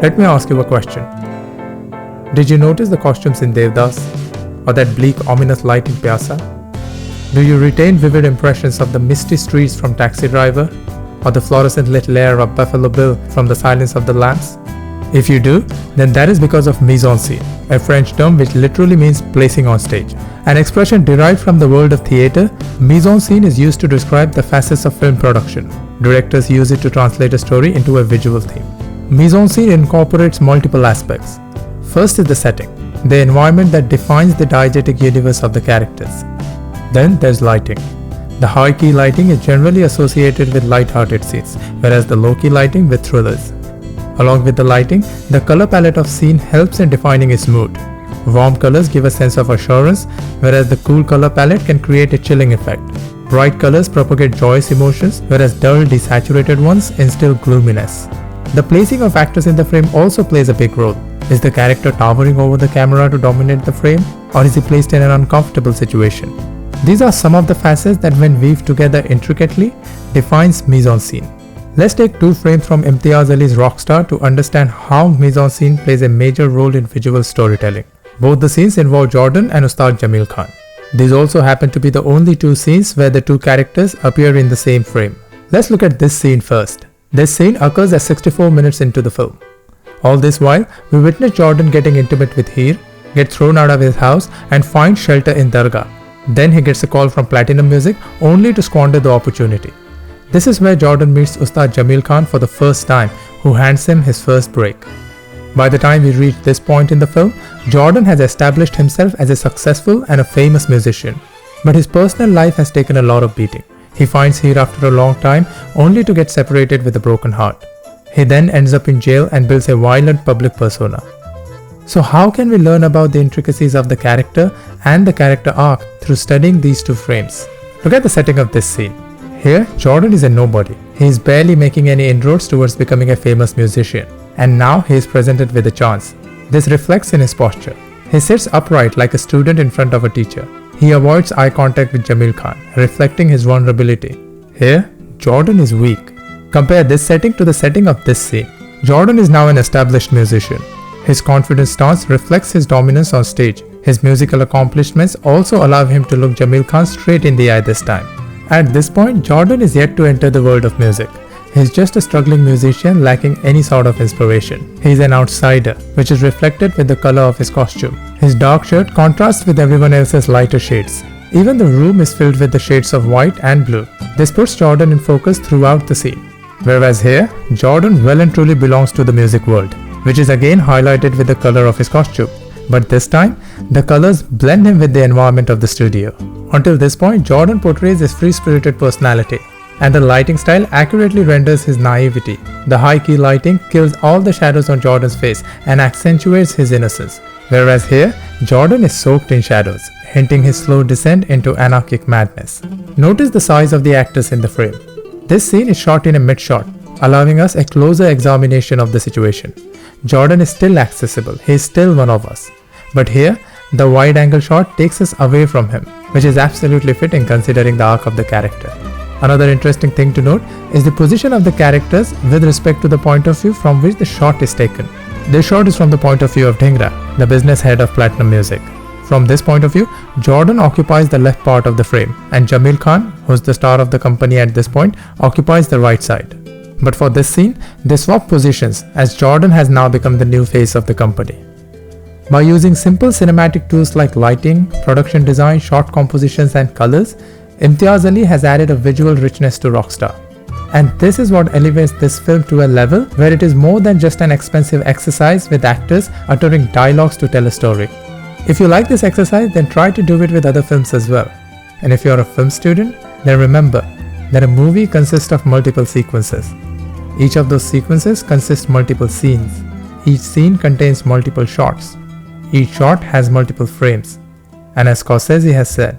Let me ask you a question. Did you notice the costumes in Devdas? Or that bleak, ominous light in Pyasa? Do you retain vivid impressions of the misty streets from Taxi Driver? Or the fluorescent lit layer of Buffalo Bill from The Silence of the Lambs? If you do, then that is because of mise en scène, a French term which literally means placing on stage. An expression derived from the world of theatre, mise en scène is used to describe the facets of film production. Directors use it to translate a story into a visual theme. Mise en scène incorporates multiple aspects. First is the setting, the environment that defines the diegetic universe of the characters. Then there's lighting. The high-key lighting is generally associated with light-hearted scenes, whereas the low-key lighting with thrillers. Along with the lighting, the color palette of scene helps in defining its mood. Warm colors give a sense of assurance, whereas the cool color palette can create a chilling effect. Bright colors propagate joyous emotions, whereas dull, desaturated ones instill gloominess. The placing of actors in the frame also plays a big role. Is the character towering over the camera to dominate the frame, or is he placed in an uncomfortable situation? These are some of the facets that, when weaved together intricately, defines mise en scène. Let's take two frames from Imtiaz Ali's Rockstar to understand how mise en scène plays a major role in visual storytelling. Both the scenes involve Jordan and Ustad Jamil Khan. These also happen to be the only two scenes where the two characters appear in the same frame. Let's look at this scene first. This scene occurs at 64 minutes into the film. All this while, we witness Jordan getting intimate with Heer, get thrown out of his house and find shelter in Dargah. Then he gets a call from Platinum Music only to squander the opportunity. This is where Jordan meets Ustad Jamil Khan for the first time, who hands him his first break. By the time we reach this point in the film, Jordan has established himself as a successful and a famous musician. But his personal life has taken a lot of beating. He finds Heer after a long time only to get separated with a broken heart. He then ends up in jail and builds a violent public persona. So how can we learn about the intricacies of the character and the character arc through studying these two frames? Look at the setting of this scene. Here, Jordan is a nobody. He is barely making any inroads towards becoming a famous musician. And now he is presented with a chance. This reflects in his posture. He sits upright like a student in front of a teacher. He avoids eye contact with Jamil Khan, reflecting his vulnerability. Here, Jordan is weak. Compare this setting to the setting of this scene. Jordan is now an established musician. His confident stance reflects his dominance on stage. His musical accomplishments also allow him to look Jamil Khan straight in the eye this time. At this point, Jordan is yet to enter the world of music. He is just a struggling musician lacking any sort of inspiration. He is an outsider, which is reflected with the color of his costume. His dark shirt contrasts with everyone else's lighter shades. Even the room is filled with the shades of white and blue. This puts Jordan in focus throughout the scene. Whereas here, Jordan well and truly belongs to the music world, which is again highlighted with the color of his costume. But this time, the colors blend him with the environment of the studio. Until this point, Jordan portrays his free-spirited personality, and the lighting style accurately renders his naivety. The high-key lighting kills all the shadows on Jordan's face and accentuates his innocence. Whereas here, Jordan is soaked in shadows, hinting his slow descent into anarchic madness. Notice the size of the actors in the frame. This scene is shot in a mid-shot, allowing us a closer examination of the situation. Jordan is still accessible, he is still one of us. But here, the wide-angle shot takes us away from him, which is absolutely fitting considering the arc of the character. Another interesting thing to note is the position of the characters with respect to the point of view from which the shot is taken. This shot is from the point of view of Dhingra, the business head of Platinum Music. From this point of view, Jordan occupies the left part of the frame, and Jamil Khan, who's the star of the company at this point, occupies the right side. But for this scene, they swap positions as Jordan has now become the new face of the company. By using simple cinematic tools like lighting, production design, shot compositions and colors, Imtiaz Ali has added a visual richness to Rockstar. And this is what elevates this film to a level where it is more than just an expensive exercise with actors uttering dialogues to tell a story. If you like this exercise, then try to do it with other films as well. And if you are a film student, then remember that a movie consists of multiple sequences. Each of those sequences consists multiple scenes. Each scene contains multiple shots. Each shot has multiple frames. And as Scorsese has said,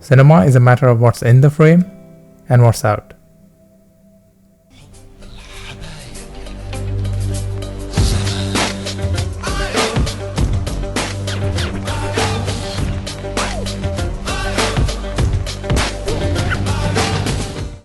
cinema is a matter of what's in the frame and what's out.